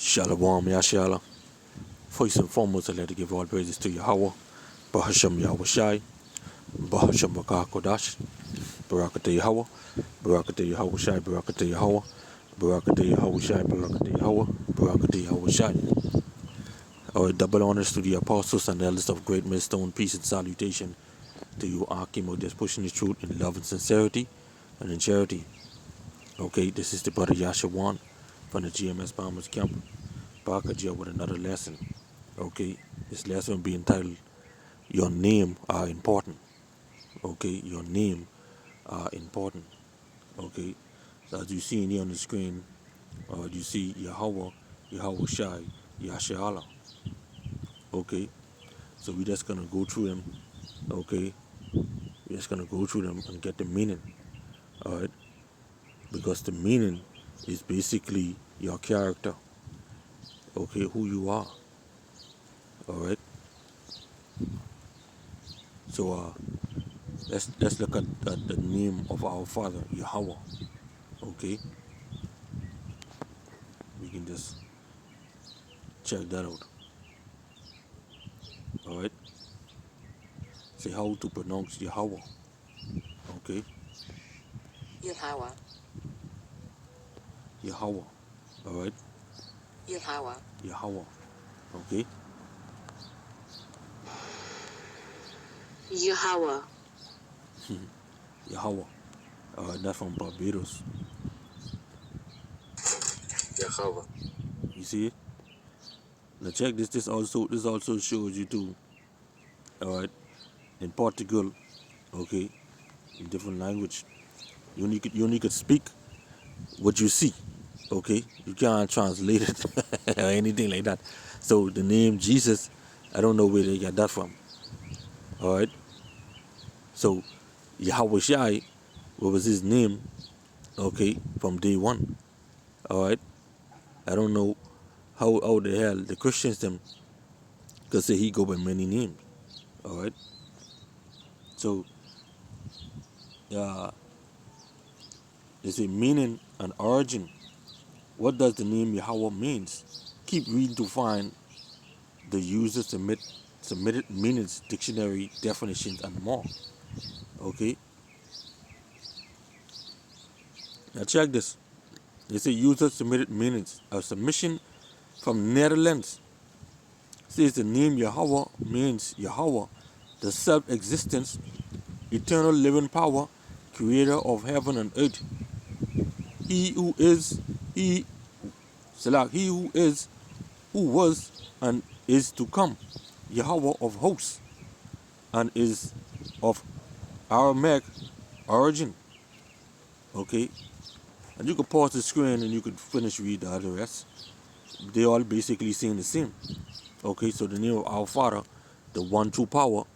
Shalom Yasharahla. First and foremost, I'd like to give all praises to Yahweh, Bahasham Yahushai, Bahasham Bakar Kodash, Barakata Yahweh, Barakata Yahushai, Barakata Yahweh, Barakata Yahushai, Barakata Yahweh, Barakata Yahushai. Our double honors to the apostles and elders of Great Millstone, peace and salutation to you, Akim, just pushing the truth in love and sincerity and in charity. Okay, this is the brother Yashawan from the GMS Bombers Camp, Bakaja with another lesson. Okay, this lesson will be entitled Your Name Are Important. Okay, your name are important. Okay, so as you see in here on the screen, you see Yahweh, Yahweh Shai, Yasharahla. Okay, so we're just gonna go through them. Okay, we're just gonna go through them and get the meaning. Alright, because the meaning is basically your character. Okay, who you are. Alright, so let's look at the name of our Father, Yahweh. Okay, we can just check that out. Alright, say how to pronounce Yahweh. Okay, Yahweh, Yahweh. Alright, Yahweh, Yahweh. Okay, Yahweh, Yahweh. Alright, that's from Barbados. Yahweh, You see it? Now check this. This also shows you too. Alright, in Portugal. Okay, in different language. You only could speak what you see. Okay, you can't translate it or anything like that. So the name Jesus, I don't know where they got that from. All right, so Yahweh Shai, what was his name? Okay, from day one. All right, I don't know how the hell the Christians them could say he go by many names. All right, so they say meaning and origin. What does the name Yahweh means? Keep reading to find the user submitted meanings, dictionary definitions, and more. Okay, now check this. They say user submitted meanings. A submission from Netherlands says the name Yahweh means Yahweh, the self-existence, eternal living power, creator of heaven and earth. He who is, he, he who is, who was, and is to come. Yahweh of hosts, and is of Aramaic origin. Okay, and you could pause the screen and you could finish read the other rest. They all basically saying the same. Okay, so the name of our Father, the one true power.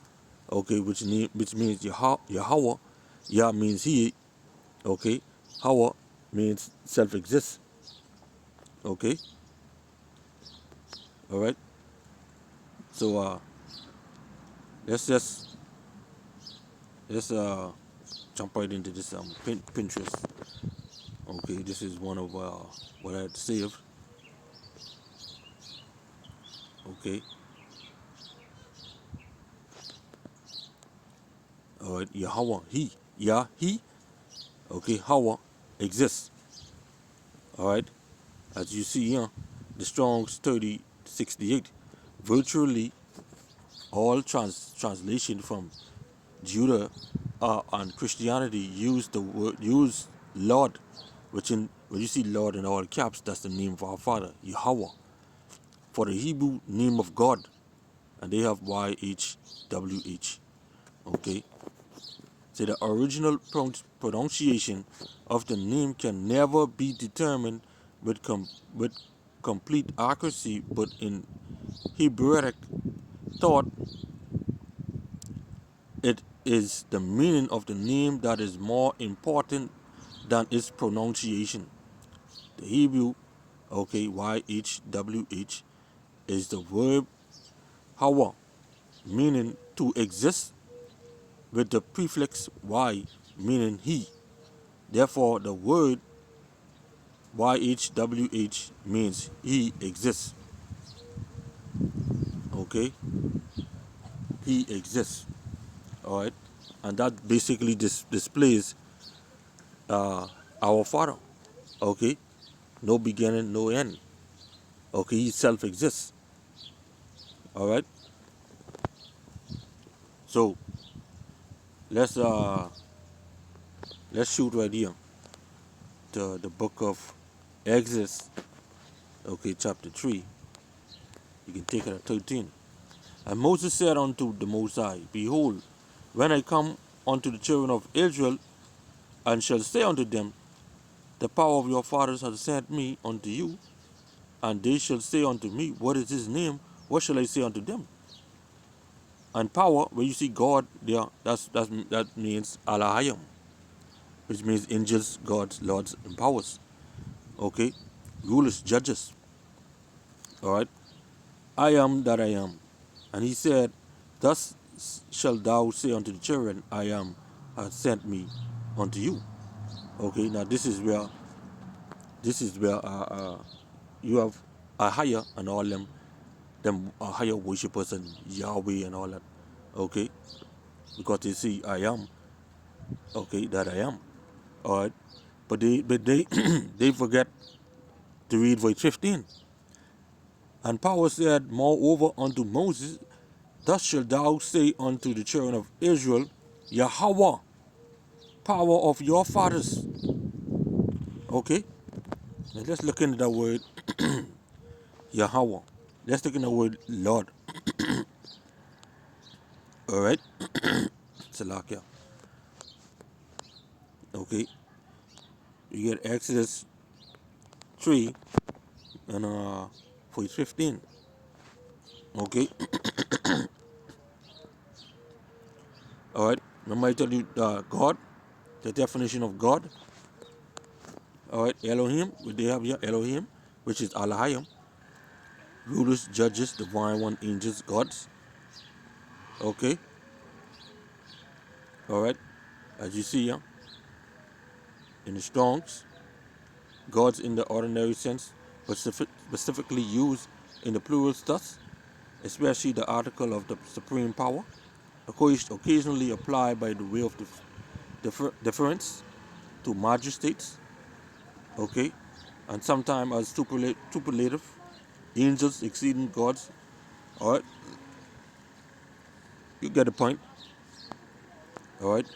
Okay, which means Yahweh. Yah means he. Okay, Hawa means self-exist. Okay, all right. So let's just jump right into this Pinterest. Okay, this is one of what I had to save. Okay. All right, Yahweh, he, Yah, he. Okay, Hawa exists. All right, as you see here, the Strong's 3068. Virtually all translation from Judah and Christianity use the word Lord, which in when you see Lord in all caps, that's the name of our Father, Yahweh. For the Hebrew name of God, and they have YHWH. Okay. So the original pronunciation of the name can never be determined with complete accuracy, but in Hebraic thought, it is the meaning of the name that is more important than its pronunciation. The Hebrew, okay, YHWH, is the verb Hawa, meaning to exist, with the prefix Y, meaning he. Therefore, the word YHWH means he exists. Okay, he exists. All right, and that basically displays our Father. Okay, no beginning, no end. Okay, he self exists. All right, so let's shoot right here. The book of Exodus. Okay, chapter 3. You can take it at 13. And Moses said unto the Most High, Behold, when I come unto the children of Israel, and shall say unto them, The power of your fathers hath sent me unto you, and they shall say unto me, What is his name? What shall I say unto them? And power, when you see God there, that means Alahayim, which means angels, gods, lords, and powers. Okay? Rulers, judges. Alright? I am that I am. And he said, Thus shalt thou say unto the children, I am, hath sent me unto you. Okay, now this is where you have a higher and all them higher worshippers and Yahweh and all that. Okay, because they see I am. Okay, that I am. All right, but they they forget to read verse 15. And power said, Moreover unto Moses, Thus shalt thou say unto the children of Israel, Yahweh, power of your fathers. Okay, now let's look into that word Yahweh. Let's look into the word Lord. All right, Salakia. Okay, you get Exodus 3 and verse 15. Okay, all right. Remember I told you God, the definition of God. All right, Elohim. What they have here, Elohim, which is Alahayim, rulers, judges, divine one, angels, gods. Okay, all right. As you see here in the Strong's, gods in the ordinary sense, but specifically used in the plural thus, especially the article of the supreme power, occasionally applied by the way of deference to magistrates, okay, and sometimes as superlative, angels exceeding gods. All right, you get the point. All right,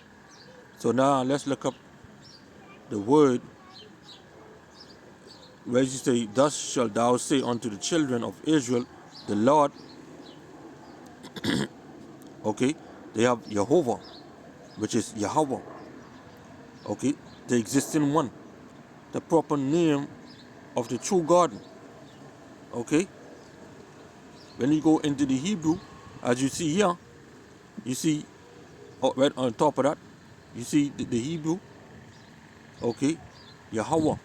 so now let's look up the word where you say, Thus shalt thou say unto the children of Israel, the Lord, okay, they have Jehovah, which is Yahweh, okay, the existing one, the proper name of the true God, okay. When you go into the Hebrew, as you see here, you see right on top of that, you see the Hebrew, okay, Yahweh,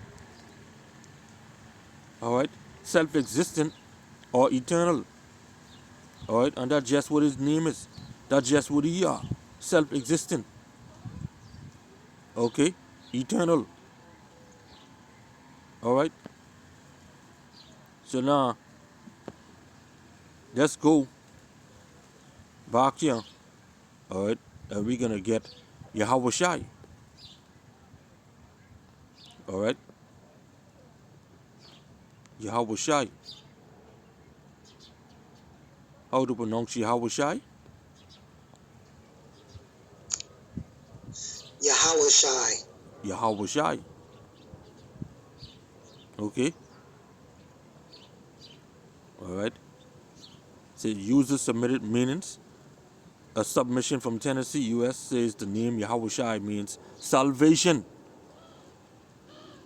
all right, self-existent or eternal, all right, and that's just what his name is. That's just what he are, self-existent, okay, eternal, all right. So now, let's go back here, all right, and we're gonna get Yahweh Shai, all right, Yahweh Shai. How to pronounce Yahweh Shai? Yahweh Shai. Yahweh Shai. Okay. All right. So user submitted meanings. A submission from Tennessee, U.S. says the name Yahweh Shai means salvation.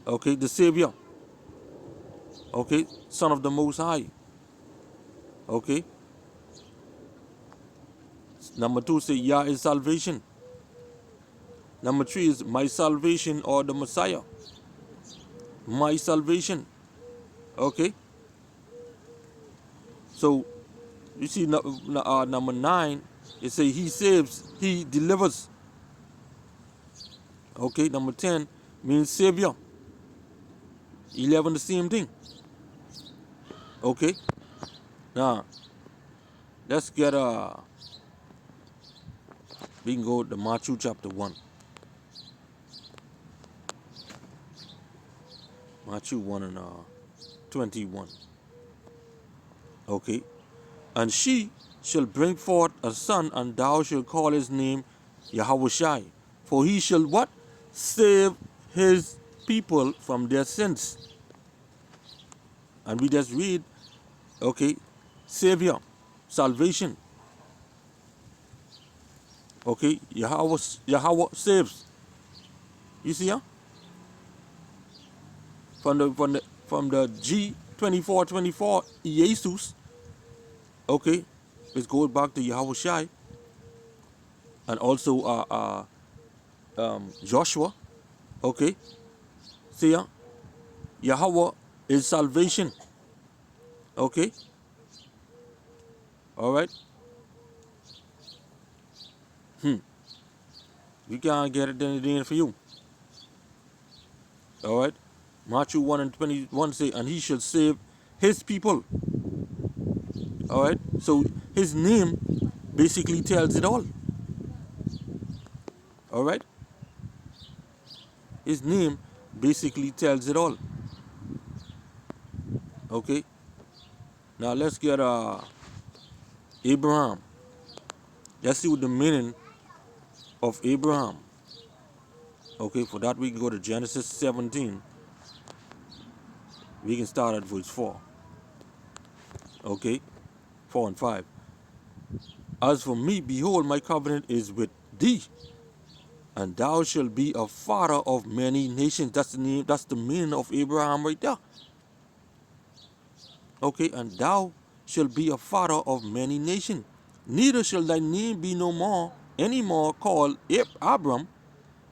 Okay, the Savior. Okay, Son of the Most High. Okay. Number 2 say Yah is salvation. Number 3 is my salvation or the Messiah. My salvation. Okay. So you see number 9, it say he saves, he delivers. Okay, number 10 means Savior. 11 the same thing. Okay. Now let's get we can go to Matthew chapter 1. Matthew 1 and 21. Okay. And she shall bring forth a son, and thou shalt call his name Yahushai. For he shall what? Save his people from their sins. And we just read, okay, Savior, salvation. Okay, Yahweh saves. You see, huh? From the G2424 Jesus. Okay, let's go back to Yahushai. And also Joshua. Okay, see, huh? Yahweh is salvation. Okay, all right. You can't get it then for you. All right. Matthew 1 and 21 say, and he shall save his people. All right. So his name basically tells it all. All right. His name basically tells it all. Okay. Now let's get Abraham. Let's see what the meaning of Abraham. Okay. For that we can go to Genesis 17. We can start at verse 4. Okay. 4 and 5. As for me, behold, my covenant is with thee, and thou shalt be a father of many nations. That's the name, that's the meaning of Abraham right there. Okay, and thou shalt be a father of many nations. Neither shall thy name be no more any more called Abram,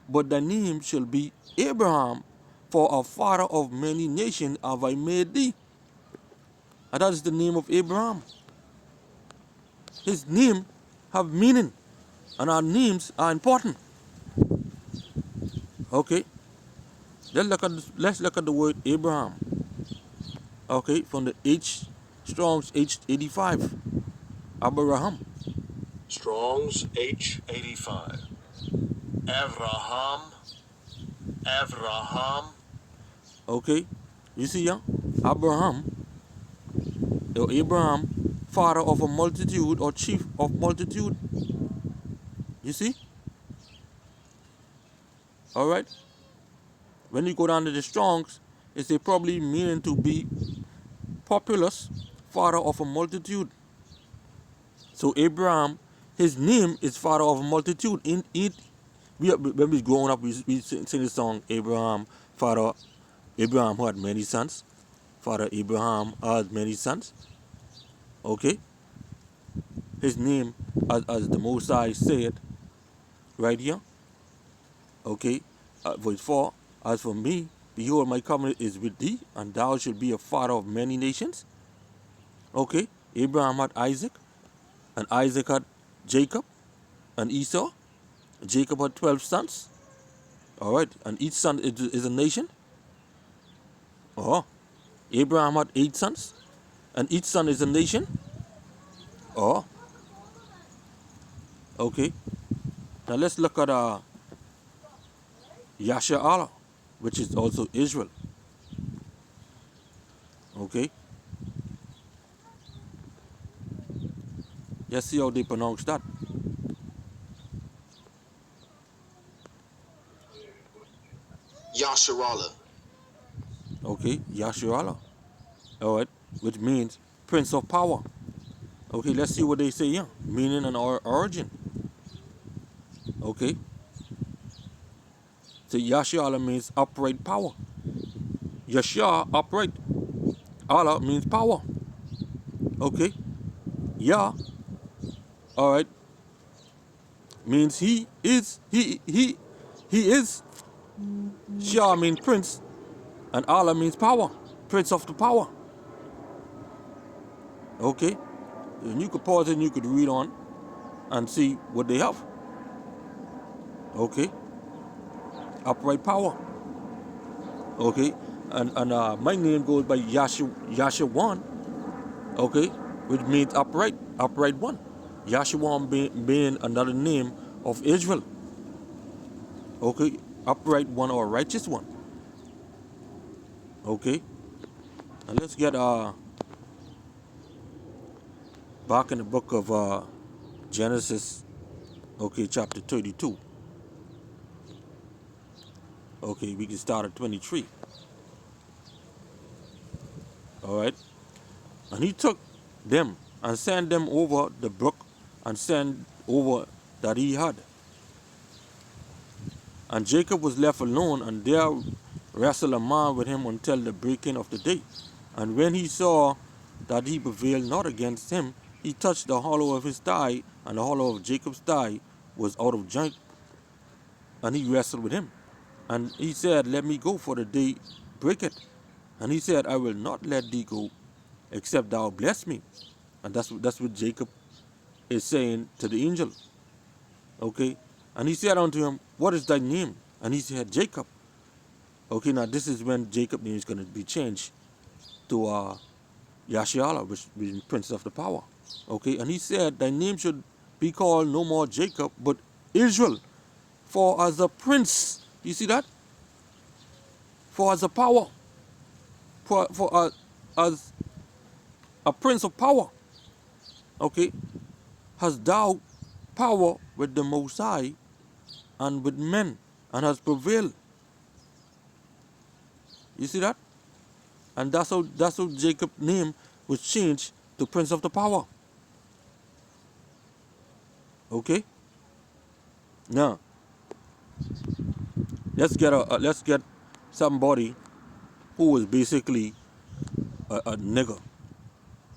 but thy name shall be Abraham, for a father of many nations have I made thee. And that is the name of Abraham. His name have meaning, and our names are important. Okay, let's look at the word Abraham. Okay, from the Strong's H85. Abraham. Strong's H85. Avraham. Okay, you see, yeah? Abraham, or Abraham, father of a multitude or chief of multitude. You see? All right. When you go down to the Strong's, it's a probably meaning to be populous, father of a multitude. So Abraham, his name is father of a multitude. When we growing up, we sing the song Abraham, father Abraham who had many sons. Father Abraham had many sons. Okay. His name, as the Most High said, right here. Okay. Verse 4. As for me, behold, my covenant is with thee, and thou shalt be a father of many nations. Okay. Abraham had Isaac, and Isaac had Jacob and Esau. Jacob had 12 sons. All right. And each son is a nation. Oh. Abraham had 8 sons, and each son is a nation. Oh. Okay. Now let's look at Yasharahla, which is also Israel. Okay. Let's see how they pronounce that. Yasharahla. Okay, Yasharahla. All right, which means Prince of Power. Okay, let's see what they say here. Meaning and origin. Okay. So Yasharahla means upright power. Yashar, upright. Allah means power. Okay. Yah, all right, means he is. Shah means prince, and Allah means power. Prince of the power. Okay. And you could pause and you could read on and see what they have. Okay. Upright power. Okay. And my name goes by Yashawan, okay, which means upright one. Yashawan being another name of Israel, okay, upright one or righteous one, okay. And let's get back in the book of Genesis, okay, chapter 32. Okay, we can start at 23. All right. And he took them and sent them over the brook and sent over that he had. And Jacob was left alone, and there wrestled a man with him until the breaking of the day. And when he saw that he prevailed not against him, he touched the hollow of his thigh, and the hollow of Jacob's thigh was out of joint, and he wrestled with him. And he said, Let me go, for the day breaketh. And he said, I will not let thee go, except thou bless me. And that's what Jacob is saying to the angel. Okay? And he said unto him, What is thy name? And he said, Jacob. Okay, now this is when Jacob's name is going to be changed to Yasharahla, which means Prince of the Power. Okay, and he said, Thy name should be called no more Jacob, but Israel. For as a prince, you see that? For as a power, for as a prince of power, okay, hast thou power with the Most High and with men, and has prevailed. You see that? And that's how Jacob's name was changed to Prince of the Power. Okay? Now, let's get somebody who was basically a nigger.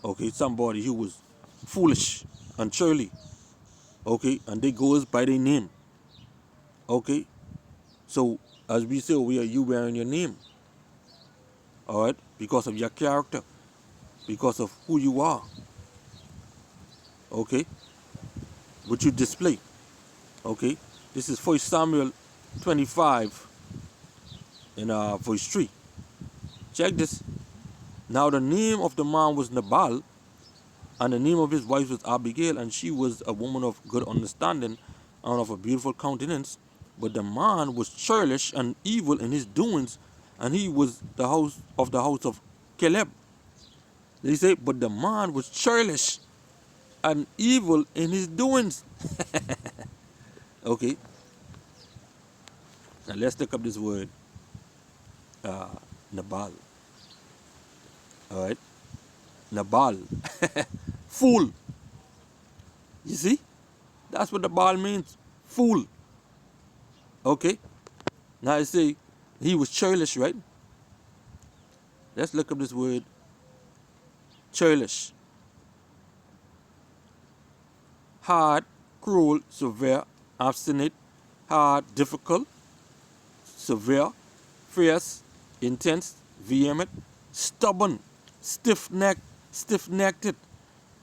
Okay, somebody who was foolish and churly. Okay, and they goes by their name. Okay, so as we say, we are you wearing your name. All right, because of your character, because of who you are. Okay, what you display. Okay, this is 1 Samuel 25 in verse 3. Check this. Now the name of the man was Nabal, and the name of his wife was Abigail, and she was a woman of good understanding and of a beautiful countenance. But the man was churlish and evil in his doings, and he was the house of Caleb. They say, but the man was churlish and evil in his doings. Okay, now let's look up this word, Nabal. All right, Nabal, fool. You see, that's what Nabal means, fool. Okay, now I say he was churlish, right? Let's look up this word, churlish. Hard, cruel, severe, obstinate, hard, difficult, severe, fierce, intense, vehement, stubborn, stiff-necked,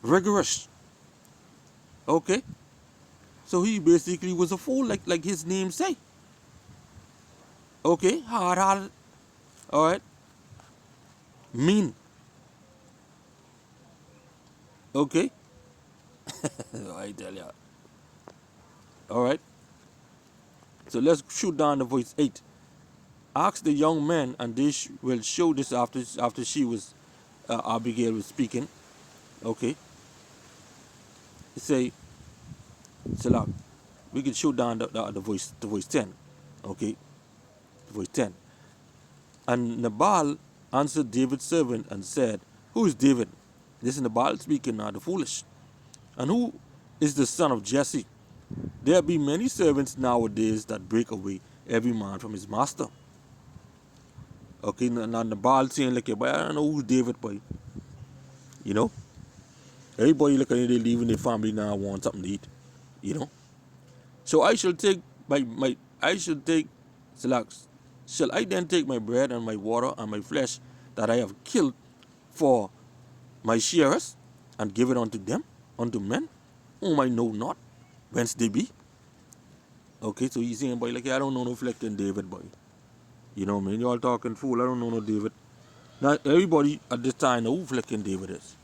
rigorous. Okay? So he basically was a fool, like his name say. Okay? Hard-hearted. Alright? Mean. Okay? I tell ya. Alright? So let's shoot down to verse 8. Ask the young men, and they will show this after she was, Abigail was speaking. Okay? It say, Salah, we can shoot down the voice to verse 10. Okay? Verse 10. And Nabal answered David's servant and said, Who is David? This is Nabal speaking now, the foolish. And who is the son of Jesse? There be many servants nowadays that break away every man from his master. Okay, now Nabal saying like, but I don't know who's David, boy. You know? Everybody look at it, they leaving their family now want something to eat. You know? So I shall take shall I then take my bread and my water and my flesh that I have killed for my shearers, and give it unto them, unto men, whom I know not whence they be? Okay, so he's saying, boy, like, I don't know no fleck in David, boy. You know what I mean? Y'all talking fool. I don't know no David. Now everybody at this time know who flicking David is.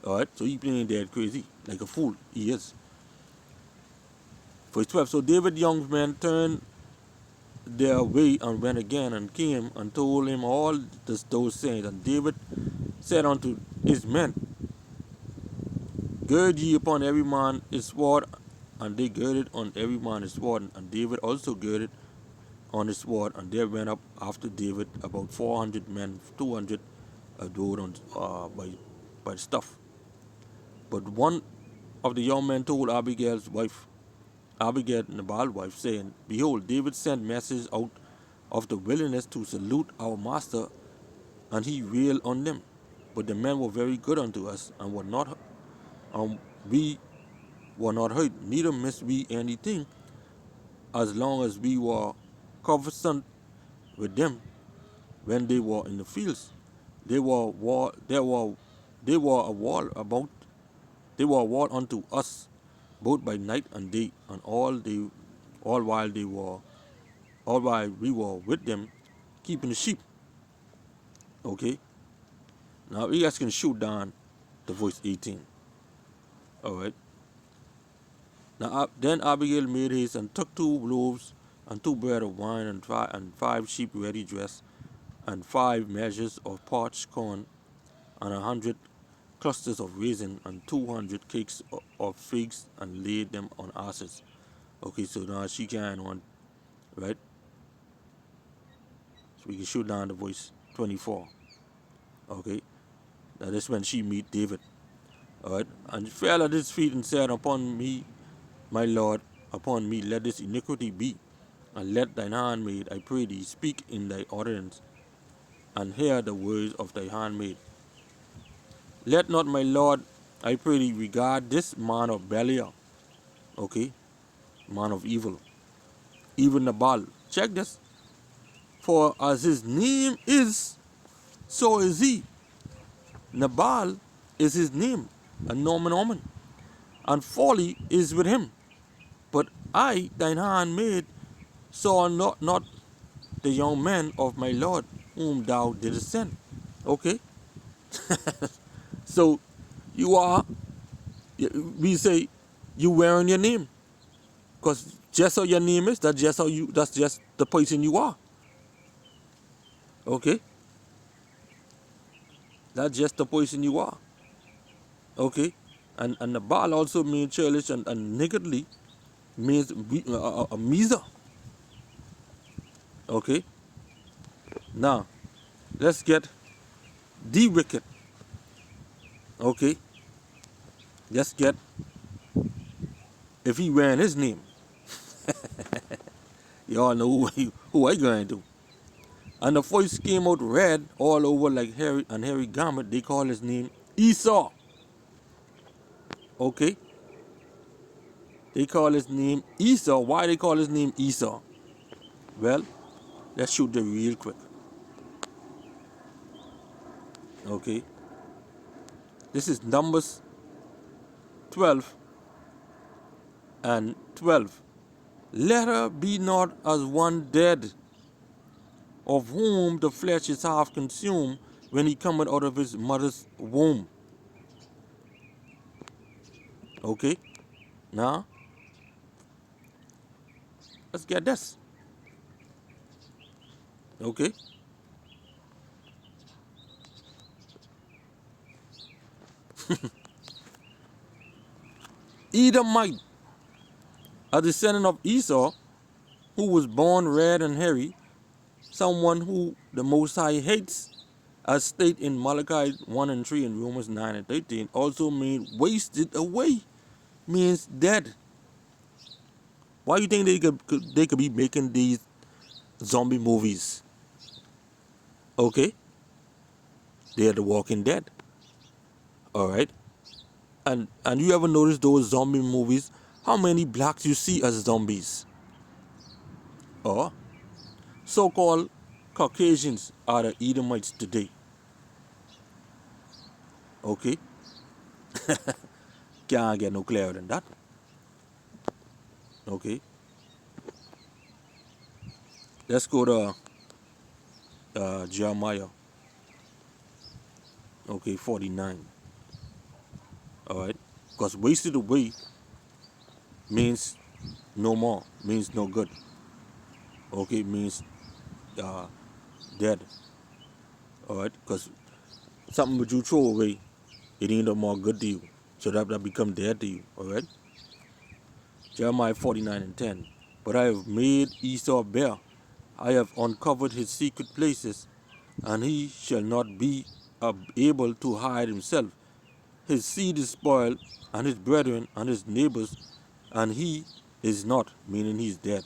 Alright? So he playing dead crazy. Like a fool. He is. Verse 12. So David young men turned their way and went again and came and told him all those sayings. And David said unto his men, Gird ye upon every man his sword. And they girded on every man his sword. And David also girded on his sword. And there went up after David about 400 men, 200 rode on by stuff. But one of the young men told Abigail, Nabal's wife, saying, Behold, David sent messengers out of the wilderness to salute our master, and he railed on them. But the men were very good unto us, and we were not hurt, neither missed we anything, as long as we were conversant with them when they were in the fields. They were a wall unto us, both by night and day, and all while we were with them, keeping the sheep. Okay. Now you guys can shoot down to verse 18. All right. Now then Abigail made haste and took 2 loaves and 2 bread of wine and 5 sheep ready dressed, and 5 measures of parched corn, and 100 clusters of raisin, and 200 cakes of figs, and laid them on asses. Okay, so now she carrying on, right? So we can shoot down to verse 24. Okay, now this when she meet David. All right, and fell at his feet and said, Upon me, my Lord, upon me let this iniquity be, and let thine handmaid, I pray thee, speak in thy ordinance, and hear the words of thy handmaid. Let not my Lord, I pray thee, regard this man of Belial, okay, man of evil, even Nabal. Check this. For as his name is, so is he. Nabal is his name, and Norman Omen, and folly is with him. But I, thine handmaid, saw not the young man of my Lord, whom thou didst send. Okay? So you are, we say, you wearing your name. Because just how your name is, that's just the person you are. Okay? That's just the person you are. Okay? And the Baal also means churlish, and niggardly means a miser. Okay? Now, let's get the wicked. Okay? Let's get if he wearing his name. Y'all know who I going to. And the voice came out red all over like hairy garment. They call his name Esau. Okay? They call his name Esau. Why they call his name Esau? Well, let's shoot there real quick. Okay? This is Numbers 12 and 12. Let her be not as one dead, of whom the flesh is half consumed when he cometh out of his mother's womb. Okay? Now, let's get this. Okay? Edomite, a descendant of Esau, who was born red and hairy, someone who the Most High hates, as stated in Malachi 1 and 3 and Romans 9 and 13, also means wasted away, means dead. Why do you think they could be making these zombie movies? Okay? They are the Walking Dead. Alright? And you ever notice those zombie movies? How many blacks you see as zombies? Or so-called Caucasians are the Edomites today. Okay? Can't get no clearer than that. Okay? Let's go to Jeremiah, okay, 49. All right, because wasted away means no more, means no good. Okay, means uh, dead. All right, because something that you throw away, it ain't no more good to you. So that become dead to you. All right. Jeremiah 49:10. But I have made Esau bare. I have uncovered his secret places, and he shall not be able to hide himself. His seed is spoiled, and his brethren and his neighbors, and he is not, meaning he's dead.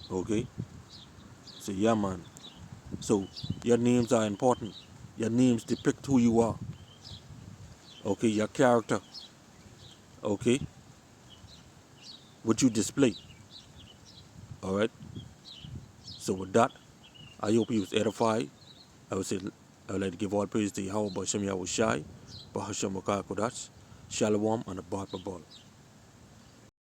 Okay? So yeah, man. So your names are important. Your names depict who you are. Okay, your character. Okay? What you display. Alright? So with that, I hope you was edified. I would say I would like to give all praise to Yahweh Bashem Yahweh Shai, Bahashem Wakar Kodash, Shalom and the Bar Babal.